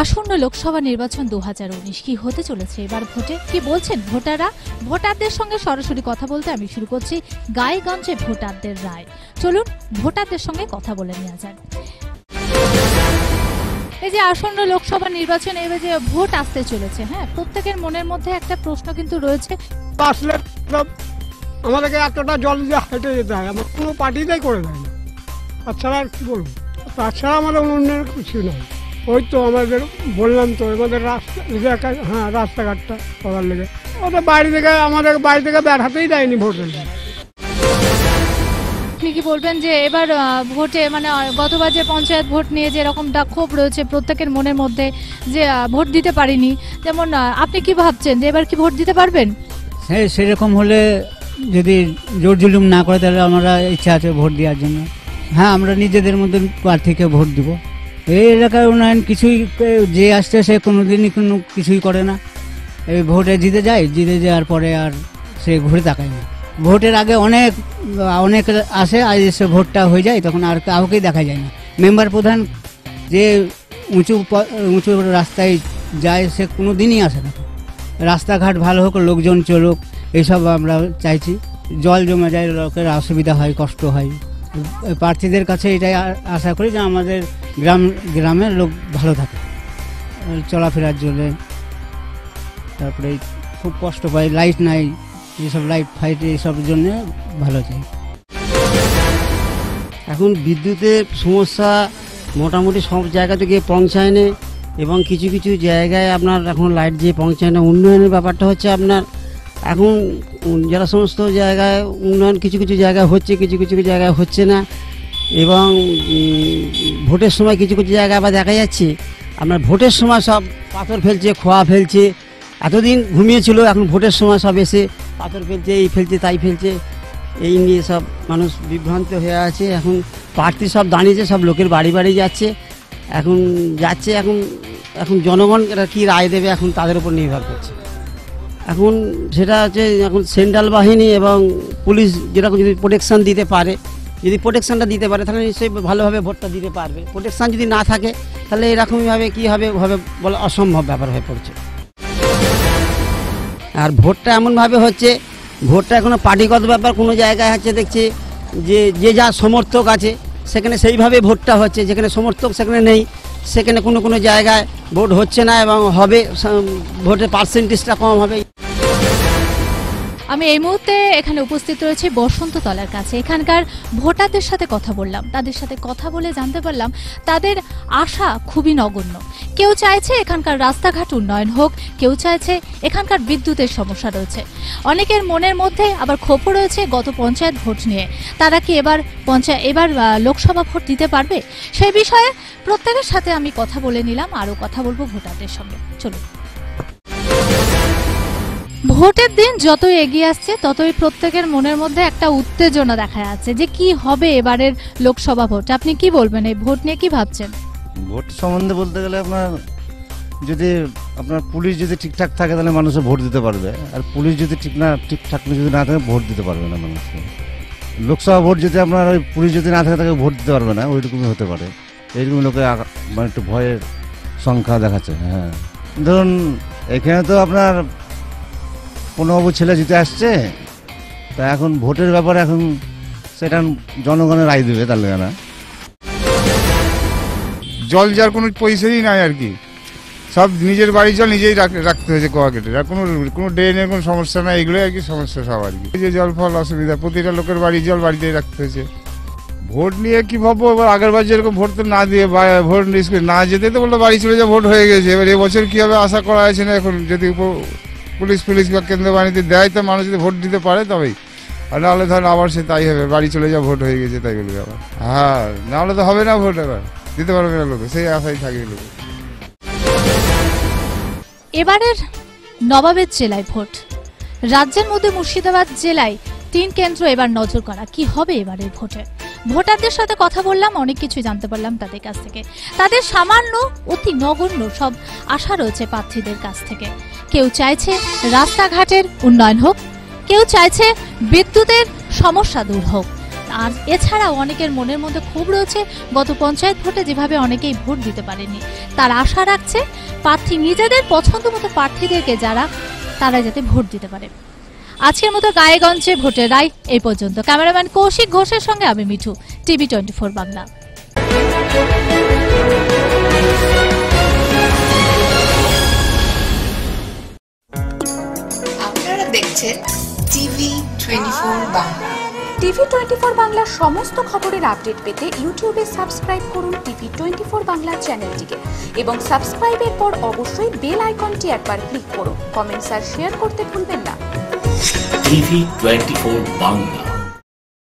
আসন্ন লোকসভা নির্বাচন 2019 কি হতে চলেছে এবার ভোটে কি বলছেন ভোটাররা? ভোটারদের সঙ্গে সরাসরি কথা বলতে আমি শুরু করছি গাইগঞ্জে ভোটারদের রায়। চলুন ভোটারদের সঙ্গে কথা বলে নেওয়া যাক। এই যে আসন্ন লোকসভা নির্বাচন, এবার যে ভোট আসতে চলেছে, হ্যাঁ, প্রত্যেকের মনের মধ্যে একটা প্রশ্ন কিন্তু রয়েছে, আসলে আমাদেরকে এতটা জল দিয়ে হেঁটে যেতে হয়, আমার কোনো পার্টিটাই করে দেয় না। তাছাড়া আর কি বলবো, তাছাড়া আমাদের অন্যের কিছু নয়। ওই তো আমাদের বললাম তো আমাদের রাস্তাঘাটটা করার লেগে ওদের আমাদের বাড়ি থেকে বেড়াতেই দেয়নি ভোটের। আপনি কি বলবেন যে এবার ভোটে মানে গতবার যে পঞ্চায়েত ভোট নিয়ে যে এরকমটা ক্ষোভ রয়েছে প্রত্যেকের মনের মধ্যে যে ভোট দিতে পারিনি, যেমন আপনি কি ভাবছেন যে এবার কি ভোট দিতে পারবেন? হ্যাঁ, সেরকম হলে যদি জোর জুলুম না করে তাহলে আমরা ইচ্ছা আছে ভোট দেওয়ার জন্য। হ্যাঁ, আমরা নিজেদের মধ্যে প্রার্থীকে ভোট দিব। এই এলাকার উন্নয়ন কিছুই যে আসছে সে কোনোদিনই কোনো কিছুই করে না। এই ভোটে জিতে যাওয়ার পরে আর সে ঘুরে তাকায় না। ভোটের আগে অনেক আসে, আর এসে ভোটটা হয়ে যায় তখন আর কাউকেই দেখা যায় না। মেম্বার প্রধান যে উঁচু রাস্তায় যায় সে কোনো দিনই আসে না। রাস্তাঘাট ভালো হোক, লোকজন চলুক, এইসব আমরা চাইছি। জল জমে যায়, লোকের অসুবিধা হয়, কষ্ট হয়। প্রার্থীদের কাছে এটাই আশা করি যে আমাদের গ্রামের লোক ভালো থাকে, চলাফেরার জন্য। তারপরে খুব কষ্ট পায়, লাইট নাই, এইসব লাইট ফাইট এইসবের জন্য ভালো চাই। এখন বিদ্যুতের সমস্যা মোটামুটি সব জায়গা থেকে পৌঁছায় না, এবং কিছু কিছু জায়গায় আপনার এখন লাইট যে পৌঁছায় না। উন্নয়নের ব্যাপারটা হচ্ছে আপনার এখন যারা সমস্ত জায়গায় উন্নয়ন কিছু কিছু জায়গায় হচ্ছে, কিছু কিছু জায়গায় হচ্ছে না। এবং ভোটের সময় কিছু কিছু জায়গায় আবার দেখা যাচ্ছে আপনার ভোটের সময় সব পাথর ফেলছে, খোয়া ফেলছে। এতদিন ঘুমিয়েছিল, এখন ভোটের সময় সব এসে পাথর ফেলছে, এই ফেলছে তাই ফেলছে। এই নিয়ে সব মানুষ বিভ্রান্ত হয়ে আছে। এখন প্রার্থী সব দাঁড়িয়েছে, সব লোকের বাড়ি বাড়ি যাচ্ছে, এখন জনগণ এরা কী রায় দেবে এখন তাদের উপর নির্ভর করছে। এখন সেটা হচ্ছে এখন সেন্ট্রাল বাহিনী এবং পুলিশ যেরকম যদি প্রোটেকশান দিতে পারে, যদি প্রোটেকশানটা দিতে পারে তাহলে নিশ্চয়ই ভালোভাবে ভোটটা দিতে পারবে। প্রোটেকশান যদি না থাকে তাহলে এরকমইভাবে কী হবে বলা অসম্ভব ব্যাপার হয়ে পড়ছে। আর ভোটটা এমনভাবে হচ্ছে, ভোটটা এখনো পার্টিগত ব্যাপার। কোনো জায়গায় হচ্ছে দেখছি যে যা সমর্থক আছে সেখানে সেইভাবে ভোটটা হচ্ছে, যেখানে সমর্থক সেখানে নেই, সেখানে কোনো জায়গায় ভোট হচ্ছে না এবং হবে ভোটের পার্সেন্টেজটা কম হবে। আমি এই মুহূর্তে এখানে উপস্থিত রয়েছি বসন্ততলার কাছে। এখানকার ভোটারদের সাথে কথা বললাম, তাদের সাথে কথা বলে জানতে পারলাম তাদের আশা খুবই নগণ্য। কেউ চাইছে এখানকার রাস্তাঘাট উন্নয়ন হোক, কেউ চাইছে এখানকার বিদ্যুতের সমস্যা রয়েছে। অনেকের মনের মধ্যে আবার ক্ষোভও রয়েছে গত পঞ্চায়েত ভোট নিয়ে। তারা কি এবার লোকসভা ভোট দিতে পারবে? সেই বিষয়ে প্রত্যেকের সাথে আমি কথা বলে নিলাম, আরও কথা বলবো ভোটারদের সঙ্গে। চলুন। ভোটের দিন যতই এগিয়ে আসছে ততই প্রত্যেকের মনের মধ্যে একটা উত্তেজনা দেখা যাচ্ছে যে কি হবে এবারের লোকসভা ভোট। আপনি কি বলবেন, এই ভোট নিয়ে কি ভাবছেন? ভোট সম্বন্ধে বলতে গেলে আপনার পুলিশ যদি ঠিকঠাক থাকে তাহলে মানুষে ভোট দিতে পারবে, আর পুলিশ যদি ঠিকঠাক যদি না থাকে ভোট দিতে পারবে না মানুষকে। লোকসভা ভোট যদি আপনার ওই পুলিশ যদি না থাকে তাকে ভোট দিতে পারবে না, ওইরকমই হতে পারে। এইরকম লোকে মানে একটু ভয়ের সংখ্যা দেখাচ্ছে। হ্যাঁ, ধরুন এখানে তো আপনার 15 ছেলে জিতে আসছে, তা এখন ভোটের ব্যাপারে এখন সেটা জনগণের রায় দেবে, তার লেগে না। জল যার কোনো পয়সাই নাই আর কি, সব নিজের বাড়ির জল নিজেই রাখতে হয়েছে কোয়া কেটে। আর কোনো ড্রেনের কোনো সমস্যা নাই, এগুলোই আর কি সমস্যা সব আর কি। এই যে জল ফল অসুবিধা, প্রতিটা লোকের বাড়ির জল বাড়িতেই রাখতে হয়েছে। ভোট নিয়ে কি ভাববো, এবার আগের বার যেরকম ভোট তো না দিয়ে ভোট না যেতে তো বললো বাড়ি চলে যা, ভোট হয়ে গেছে। এবার এবছর কী হবে আশা করা হয়েছে না। এখন যদি পুলিশ বা কেন্দ্র বাহিনীতে দেয় তো মানুষ যদি ভোট দিতে পারে তবেই, আর নাহলে ধরেন আবার সে তাই হবে, বাড়ি চলে যা, ভোট হয়ে গেছে তাই বলবে আবার। হ্যাঁ, নাহলে তো হবে না, ভোট এবার দিতে পারবে না লোকে, সেই আশাই থাকবে লোকে। এবারের নবাবের জেলায় ভোট, রাজ্যের মধ্যে মুর্শিদাবাদ জেলায় 3 কেন্দ্র এবার নজর করা। কি হবে এবারের ভোটে? ভোটারদের সাথে কথা বললাম, অনেক কিছু জানতে পারলাম তাদের কাছ থেকে। তাদের সামান্য অতি নগণ্য সব আশা রয়েছে প্রার্থীদের কাছ থেকে। কেউ চাইছে রাস্তাঘাটের উন্নয়ন হোক, কেউ চাইছে বিদ্যুতের সমস্যা দূর হোক, আর এছাড়াও অনেকের মনের মধ্যে ক্ষোভ রয়েছে গত পঞ্চায়েত ভোটে যেভাবে অনেকেই ভোট দিতে পারেনি। তার আশা রাখছে প্রার্থী নিজেদের পছন্দ মতো প্রার্থীদেরকে তারা যাতে ভোট দিতে পারে। আজকের মতো গায়েগঞ্জে ভোটের রায় এই পর্যন্ত। ক্যামেরাম্যান কৌশিক ঘোষের সঙ্গে আমি মিঠু, TV24 বাংলা। আপনারা দেখছেন TV24 বাংলা। TV24 বাংলার সমস্ত খবরের আপডেট পেতে ইউটিউবে সাবস্ক্রাইব করুন TV24 বাংলা চ্যানেলটিকে এবং সাবস্ক্রাইবের পর অবশ্যই বেল আইকনটি একবার ক্লিক করুন। কমেন্টস আর শেয়ার করতে ভুলবেন না। TV24 বাংলা।